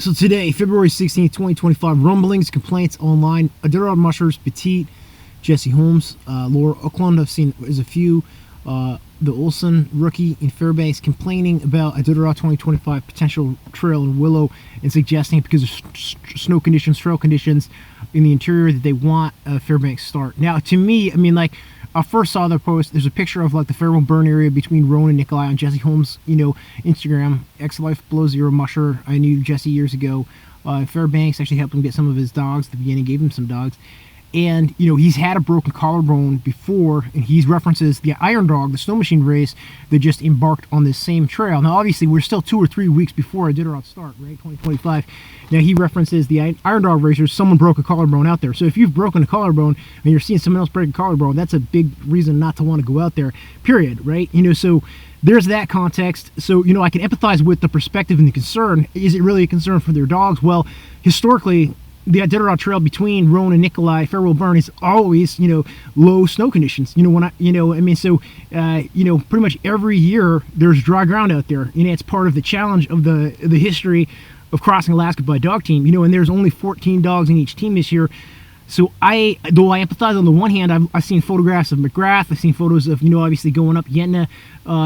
So today, February 16th, 2025, rumblings, complaints online. Iditarod mushers, Petite, Jesse Holmes, Laura Oakland. I've seen there's a few. The Olson rookie in Fairbanks complaining about Iditarod 2025 potential trail in Willow and suggesting because of snow conditions, trail conditions in the interior that they want a Fairbanks start. Now, to me, I mean, like, I first saw their post. There's a picture of like the Fairwell Burn area between Rowan and Nikolai on Jesse Holmes, Instagram, ex-life below zero musher. I knew Jesse years ago. Fairbanks actually helped him get some of his dogs at the beginning, gave him some dogs. And, he's had a broken collarbone before, and he references the Iron Dog, the snow machine race that just embarked on this same trail. Now, obviously, we're still 2 or 3 weeks before Iditarod start, right, 2025. Now, he references the Iron Dog racers. Someone broke a collarbone out there. So if you've broken a collarbone and you're seeing someone else break a collarbone, that's a big reason not to want to go out there, period, right? So there's that context. So, I can empathize with the perspective and the concern. Is it really a concern for their dogs? Well, historically, the Iditarod trail between Rowan and Nikolai, Fairwell Burn, is always, low snow conditions. Pretty much every year there's dry ground out there. It's part of the challenge of the history of crossing Alaska by dog team. And there's only 14 dogs in each team this year. So though I empathize on the one hand, I've seen photographs of McGrath. I've seen photos of, obviously going up Yentna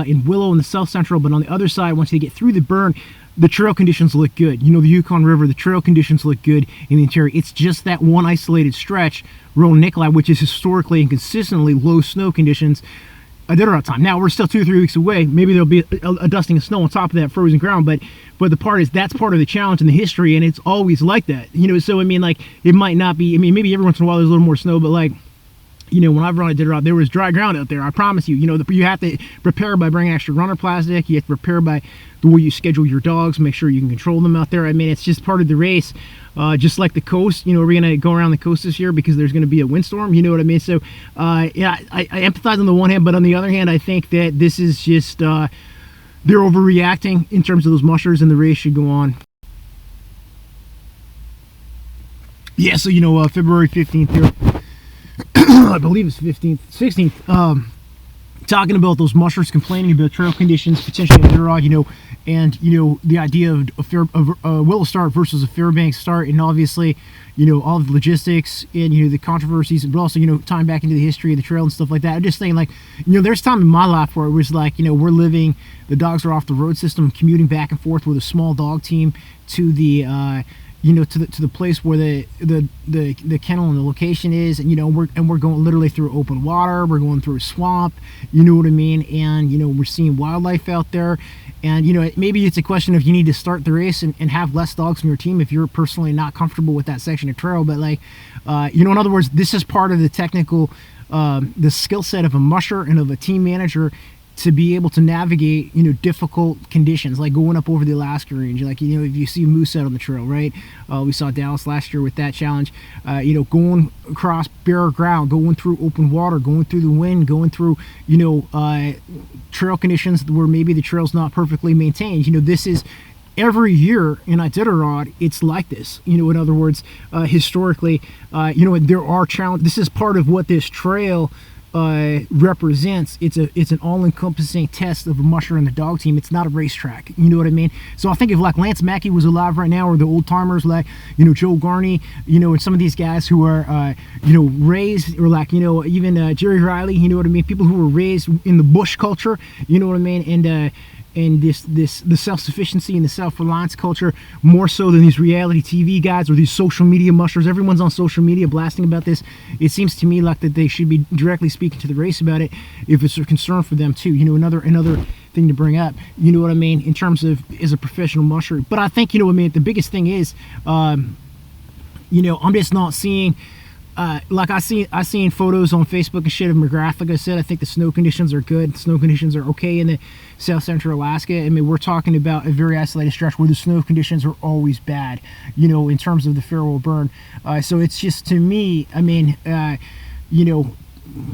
in Willow in the South Central. But on the other side, once they get through the burn, the trail conditions look good. The Yukon River, the trail conditions look good in the interior. It's just that one isolated stretch, Rowan Nikolai, which is historically and consistently low snow conditions. Iditarod time. Now, we're still 2 or 3 weeks away. Maybe there'll be a dusting of snow on top of that frozen ground, but the part is that's part of the challenge in the history, and it's always like that. So, it might not be, maybe every once in a while there's a little more snow, but when I've run Iditarod, there was dry ground out there. I promise you. You have to prepare by bringing extra runner plastic. You have to prepare by the way you schedule your dogs. Make sure you can control them out there. It's just part of the race. Just like the coast. We're going to go around the coast this year because there's going to be a windstorm. You know what I mean? So, I empathize on the one hand, but on the other hand, I think that this is just they're overreacting in terms of those mushers, and the race should go on. Yeah. So February 15th here. I believe it's 16th, talking about those mushers complaining about trail conditions, potentially Iditarod, and the idea of a Willow start versus a Fairbanks start, and obviously, all of the logistics and the controversies, but also tying back into the history of the trail and stuff like that. I'm just saying, there's time in my life where it was we're living, the dogs are off the road system, commuting back and forth with a small dog team to the to the place where the kennel and the location is, and we're going literally through open water, we're going through a swamp, and we're seeing wildlife out there, and maybe it's a question of you need to start the race and have less dogs from your team if you're personally not comfortable with that section of trail, but in other words, this is part of the technical the skill set of a musher and of a team manager to be able to navigate, difficult conditions, like going up over the Alaska range, if you see moose out on the trail, right? We saw Dallas last year with that challenge, going across bare ground, going through open water, going through the wind, going through, trail conditions where maybe the trail's not perfectly maintained. This is every year in Iditarod, it's like this. In other words, historically, there are challenges. This is part of what this trail represents. It's an all-encompassing test of a musher and the dog team. It's not a racetrack. You know what I mean? So I think if Lance Mackey was alive right now, or the old timers Joe Garney, and some of these guys who are raised, or even Jerry Riley, you know what I mean? People who were raised in the bush culture, you know what I mean? And the self-sufficiency and the self-reliance culture, more so than these reality TV guys or these social media mushers. Everyone's on social media blasting about this. It seems to me like that they should be directly speaking to the race about it if it's a concern for them too. Another thing to bring up, you know what I mean, in terms of as a professional musher. But I think, the biggest thing is, I'm just not seeing, I seen photos on Facebook and shit of McGrath. Like I said, I think the snow conditions are good. The snow conditions are okay in the South Central Alaska. We're talking about a very isolated stretch where the snow conditions are always bad, in terms of the Fairwell Burn. So it's just, to me,